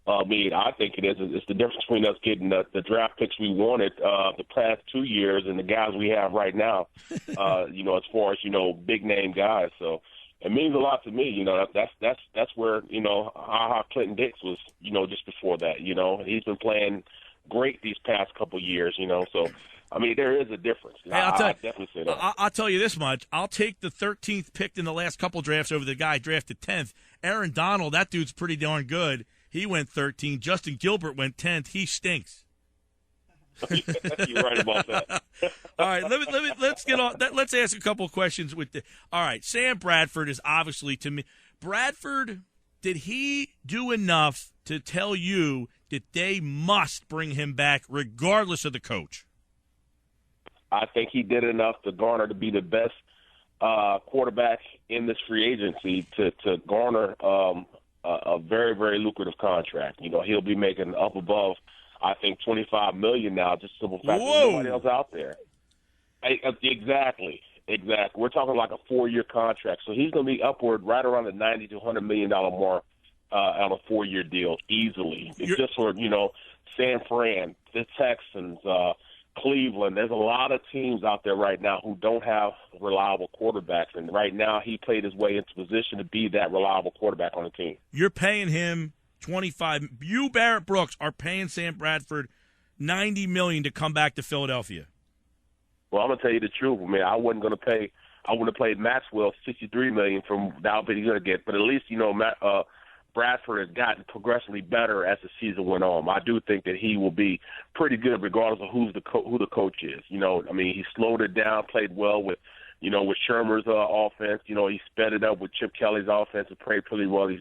I think it is. It's the difference between us getting the draft picks we wanted the past 2 years and the guys we have right now, as far as, big name guys. So it means a lot to me. That's where, Clinton Dix was, just before that, he's been playing great these past couple years, so. There is a difference. Hey, I definitely say that. I'll tell you this much. I'll take the 13th pick in the last couple drafts over the guy drafted 10th. Aaron Donald, that dude's pretty darn good. He went 13. Justin Gilbert went 10th. He stinks. You're right about that. All right, let's get on. Let's ask a couple of questions all right, Sam Bradford is obviously, to me, Bradford, did he do enough to tell you that they must bring him back regardless of the coach? I think he did enough to garner to be the best quarterback in this free agency to garner a very, very lucrative contract. He'll be making up above, I think, $25 million now, just simple fact there's nobody else out there. Exactly. We're talking like a 4-year contract, so he's going to be upward right around the $90 to $100 million mark on a 4-year deal easily. It's just for San Fran, the Texans. Cleveland, there's a lot of teams out there right now who don't have reliable quarterbacks, and right now he played his way into position to be that reliable quarterback on the team. You're paying him $25. You, Barrett Brooks, are paying Sam Bradford $90 million to come back to Philadelphia. Well, I'm gonna tell you the truth, man. I wouldn't have played Maxwell $63 million from the outfit he's gonna get, but at least Bradford has gotten progressively better as the season went on. I do think that he will be pretty good regardless of who the coach is. He slowed it down, played well with Shermer's offense. He sped it up with Chip Kelly's offense and played pretty well.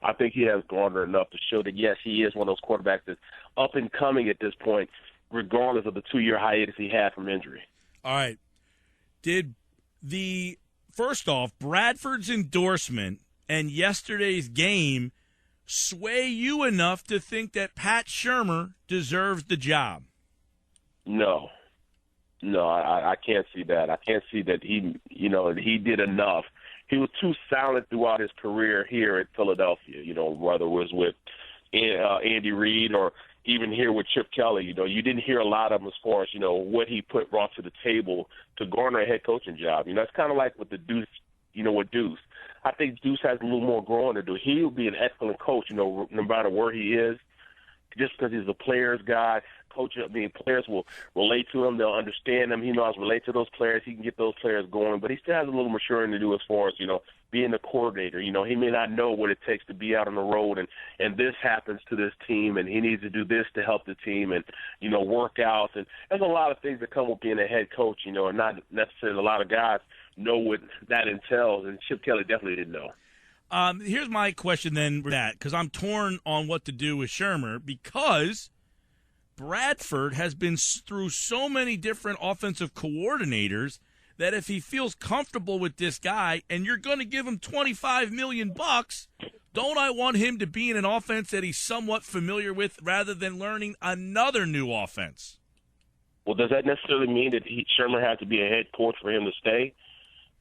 I think he has garnered enough to show that, yes, he is one of those quarterbacks that's up and coming at this point, regardless of the 2-year hiatus he had from injury. All right. First off, Bradford's endorsement and yesterday's game sway you enough to think that Pat Shurmur deserves the job? No, I can't see that. I can't see that he did enough. He was too silent throughout his career here at Philadelphia, whether it was with Andy Reid or even here with Chip Kelly. You didn't hear a lot of him as far as, what he brought to the table to garner a head coaching job. It's kind of like with the Deuce, with Deuce. I think Deuce has a little more growing to do. He'll be an excellent coach, no matter where he is, just because he's a player's guy. Players will relate to him. They'll understand him. He knows how to relate to those players. He can get those players going, but he still has a little maturing to do as far as, being a coordinator. He may not know what it takes to be out on the road, and this happens to this team, and he needs to do this to help the team and, workouts. And there's a lot of things that come with being a head coach, and not necessarily a lot of guys know what that entails, and Chip Kelly definitely didn't know. Here's my question then, because I'm torn on what to do with Shurmur, because Bradford has been through so many different offensive coordinators that if he feels comfortable with this guy and you're going to give him $25 million, don't I want him to be in an offense that he's somewhat familiar with rather than learning another new offense? Well, does that necessarily mean that Shurmur has to be a head coach for him to stay?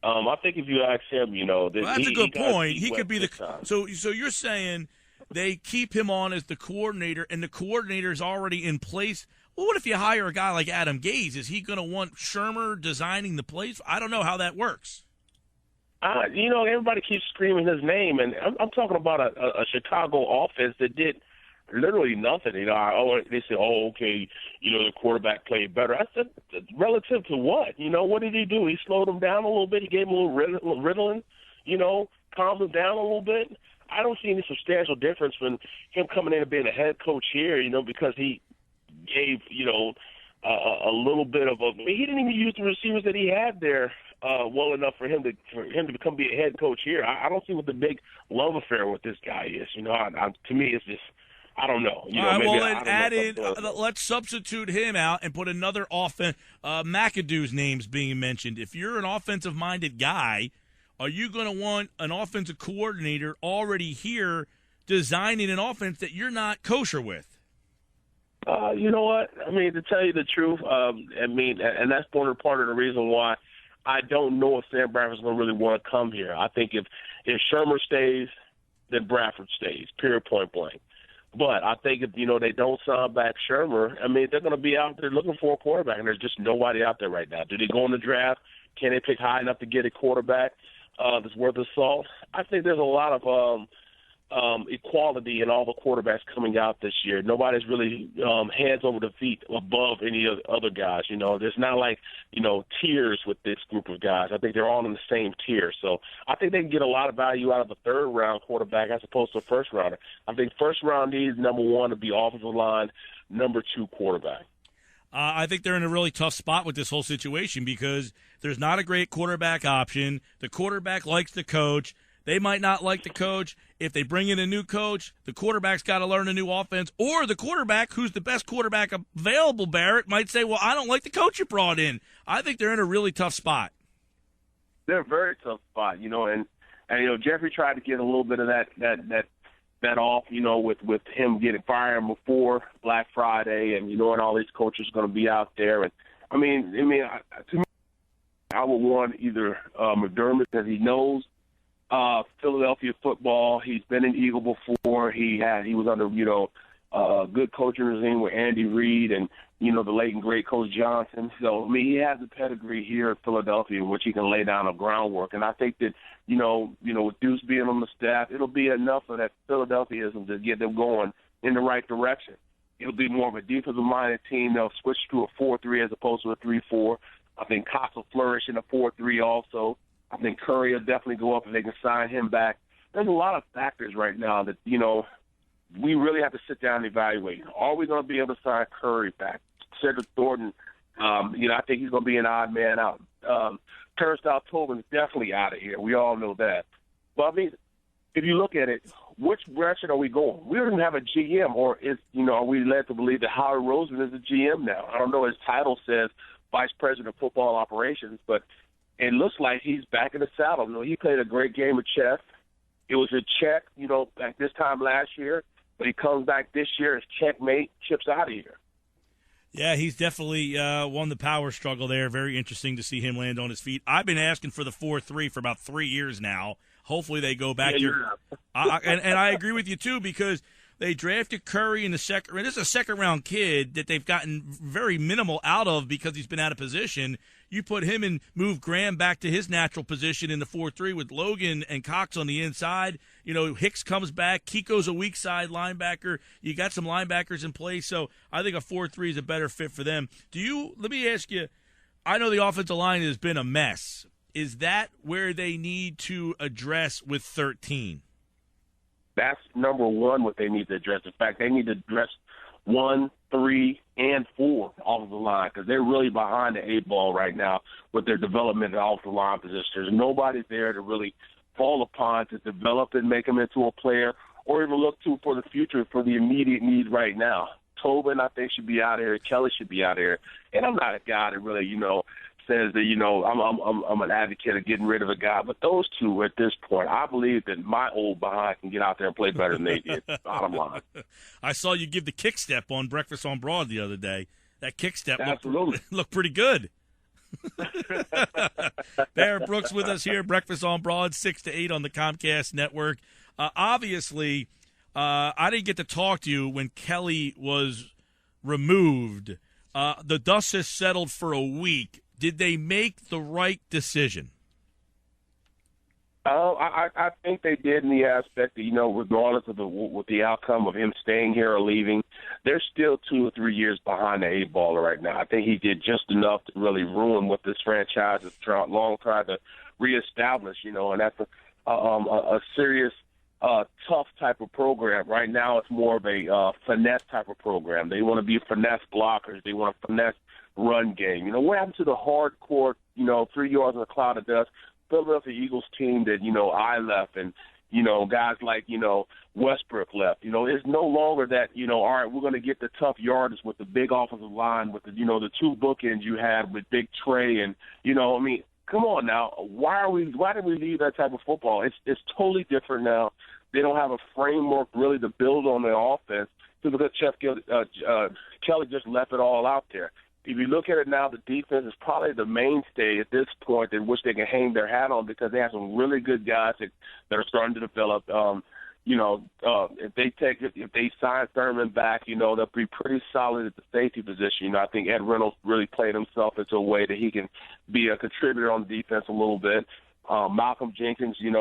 I think if you ask him, that's a good point. He could be the so you're saying they keep him on as the coordinator, and the coordinator is already in place. Well, what if you hire a guy like Adam Gase? Is he going to want Shurmur designing the plays? I don't know how that works. Everybody keeps screaming his name, and I'm talking about a Chicago offense that did literally nothing. They say, okay, the quarterback played better. I said, relative to what? What did he do? He slowed him down a little bit. He gave him a little Ritalin, calmed him down a little bit. I don't see any substantial difference from him coming in and being a head coach here, because he gave, a little bit of he didn't even use the receivers that he had there well enough for him to become be a head coach here. I don't see what the big love affair with this guy is. To me, it's just, I don't know. Let's substitute him out and put another offense. McAdoo's name's being mentioned. If you're an offensive-minded guy, are you going to want an offensive coordinator already here designing an offense that you're not kosher with? You know what? To tell you the truth, and that's part of the reason why I don't know if Sam Bradford's going to really want to come here. I think if Shurmur stays, then Bradford stays, period, point blank. But I think if, they don't sign back Shermer, I mean, they're going to be out there looking for a quarterback, and there's just nobody out there right now. Do they go in the draft? Can they pick high enough to get a quarterback that's worth the salt? I think there's a lot of equality in all the quarterbacks coming out this year. Nobody's really hands over the feet above any of the other guys. There's not like, tiers with this group of guys. I think they're all in the same tier. So I think they can get a lot of value out of a third-round quarterback as opposed to a first-rounder. I think first-round needs, number one, to be offensive line, number two, quarterback. I think they're in a really tough spot with this whole situation because there's not a great quarterback option. The quarterback likes the coach. They might not like the coach. If they bring in a new coach, the quarterback's got to learn a new offense. Or the quarterback, who's the best quarterback available, Barrett, might say, well, I don't like the coach you brought in. I think they're in a really tough spot. They're a very tough spot, and Jeffrey tried to get a little bit of that off, with him getting fired before Black Friday and, and all these coaches are going to be out there. And to me, I would want either McDermott, because he knows Philadelphia football. He's been an Eagle before. He was under, a good coaching regime with Andy Reid and, the late and great Coach Johnson. So, he has a pedigree here at Philadelphia in which he can lay down a groundwork. And I think that, with Deuce being on the staff, it'll be enough of that Philadelphiaism to get them going in the right direction. It'll be more of a defensive-minded team. They'll switch to a 4-3 as opposed to a 3-4. I think Cox will flourish in a 4-3 also. I think Curry will definitely go up if they can sign him back. There's a lot of factors right now that, we really have to sit down and evaluate. Are we going to be able to sign Curry back? Cedric Thornton, I think he's going to be an odd man out. Turnstile Tobin's definitely out of here. We all know that. But, if you look at it, which direction are we going? We don't even have a GM, or are we led to believe that Howard Roseman is a GM now? I don't know. His title says Vice President of Football Operations, but it looks like he's back in the saddle. He played a great game of chess. It was a check, back this time last year, but he comes back this year as checkmate, chips out of here. Yeah, he's definitely won the power struggle there. Very interesting to see him land on his feet. I've been asking for the 4-3 for about 3 years now. Hopefully they go back here. And I agree with you, too, because they drafted Curry in the second. This is a second-round kid that they've gotten very minimal out of because he's been out of position. You put him and move Graham back to his natural position in the 4-3 with Logan and Cox on the inside. Hicks comes back. Kiko's a weak side linebacker. You got some linebackers in place, so I think a 4-3 is a better fit for them. Let me ask you, I know the offensive line has been a mess. Is that where they need to address with 13? That's number one what they need to address. In fact, they need to address 1, 3, and 4 off of the line because they're really behind the 8 ball right now with their development off the line position. There's nobody there to really fall upon to develop and make them into a player or even look to for the future for the immediate need right now. Tobin, I think, should be out of here. Kelly should be out of here. And I'm not a guy that really, says that, I'm an advocate of getting rid of a guy. But those two, at this point, I believe that my old behind can get out there and play better than they did, bottom line. I saw you give the kick step on Breakfast on Broad the other day. That kick step looked pretty good. Barrett Brooks with us here, Breakfast on Broad, 6 to 8 on the Comcast network. Obviously, I didn't get to talk to you when Kelly was removed. The dust has settled for a week. Did they make the right decision? I think they did in the aspect that, regardless of with the outcome of him staying here or leaving, they're still 2 or 3 years behind the 8 baller right now. I think he did just enough to really ruin what this franchise has long tried to reestablish, and that's a serious, tough type of program. Right now it's more of a finesse type of program. They want to be finesse blockers. They want a finesse run game. What happened to the hardcore, 3 yards in a cloud of dust, Philadelphia Eagles team that, I left and, guys like, Westbrook left. It's no longer that, all right, we're going to get the tough yardage with the big offensive line, with the, the 2 bookends you had with Big Trey and, come on now. Why did we leave that type of football? It's totally different now. They don't have a framework really to build on their offense. So because Kelly just left it all out there. If you look at it now, the defense is probably the mainstay at this point in which they can hang their hat on because they have some really good guys that are starting to develop. if they sign Thurman back, they'll be pretty solid at the safety position. I think Ed Reynolds really played himself into a way that he can be a contributor on the defense a little bit. Malcolm Jenkins, he's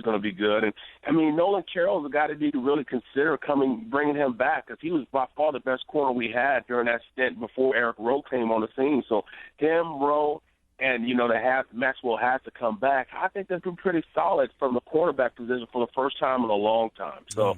going to be good. And, Nolan Carroll's a guy that need to really consider bringing him back, because he was by far the best corner we had during that stint before Eric Rowe came on the scene. So him, Rowe, and, Maxwell has to come back. I think they've been pretty solid from the cornerback position for the first time in a long time. So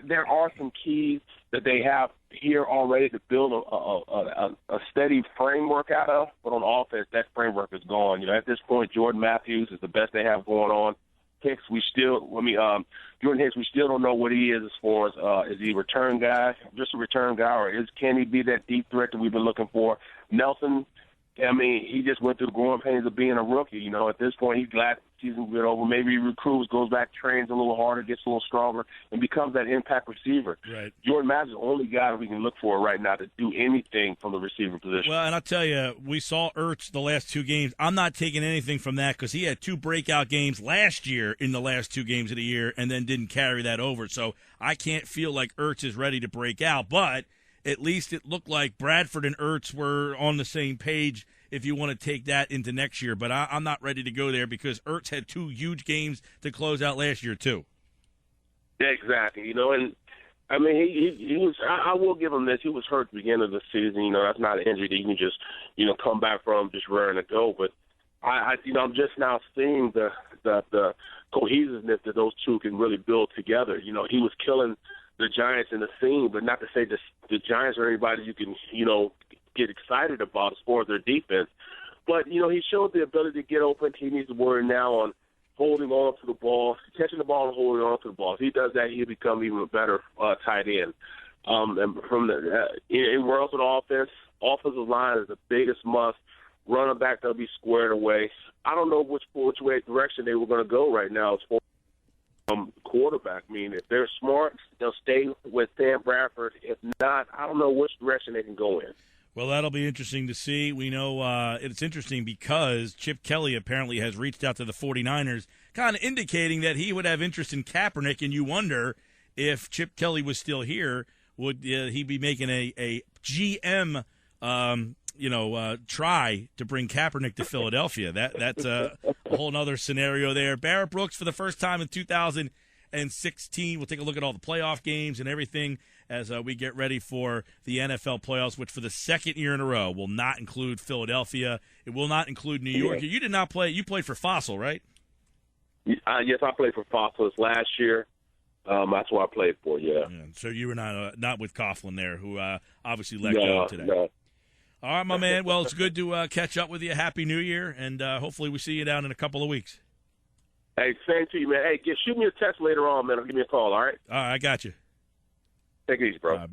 there are some keys that they have here already to build a steady framework out of. But on offense, that framework is gone. At this point, Jordan Matthews is the best they have going on. Hicks, Jordan Hicks, we still don't know what he is as far as is he a return guy, just a return guy, or can he be that deep threat that we've been looking for? Nelson, he just went through the growing pains of being a rookie. At this point, he's glad the season's been over. Maybe he recruits, goes back, trains a little harder, gets a little stronger, and becomes that impact receiver. Right. Jordan Matthews is the only guy that we can look for right now to do anything from the receiver position. Well, and I'll tell you, we saw Ertz the last 2 games. I'm not taking anything from that, because he had 2 breakout games last year in the last 2 games of the year and then didn't carry that over. So I can't feel like Ertz is ready to break out, but at least it looked like Bradford and Ertz were on the same page, if you want to take that into next year. But I'm not ready to go there, because Ertz had 2 huge games to close out last year too. Yeah, exactly. And he was. I will give him this. He was hurt at the beginning of the season. That's not an injury that you can just come back from just raring to go. But I'm just now seeing the cohesiveness that those two can really build together. He was killing the Giants in the scene, but not to say the Giants are anybody you can get excited about as far as their defense. But, he showed the ability to get open. He needs to worry now on holding on to the ball, catching the ball and holding on to the ball. If he does that, he'll become even a better tight end. And from in worlds of offense, offensive line is the biggest must. Running back, they'll be squared away. I don't know which direction they were going to go right now as far as quarterback. If they're smart, they'll stay with Sam Bradford. If not, I don't know which direction they can go in. Well, that'll be interesting to see. We know it's interesting because Chip Kelly apparently has reached out to the 49ers, kind of indicating that he would have interest in Kaepernick, and you wonder if Chip Kelly was still here, would he be making a GM try to bring Kaepernick to Philadelphia? That's a whole other scenario there. Barrett Brooks, for the first time in 2016, we'll take a look at all the playoff games and everything as we get ready for the NFL playoffs, which for the second year in a row will not include Philadelphia. It will not include New York. You did not play. You played for Fossil, right? Yes, I played for Fossil last year. That's what I played for, yeah. So you were not with Coughlin there, who obviously let go today. No. All right, my man. Well, it's good to catch up with you. Happy New Year, and hopefully we see you down in a couple of weeks. Hey, same to you, man. Hey, shoot me a text later on, man. Give me a call, all right? All right, I got you. Take it easy, bro.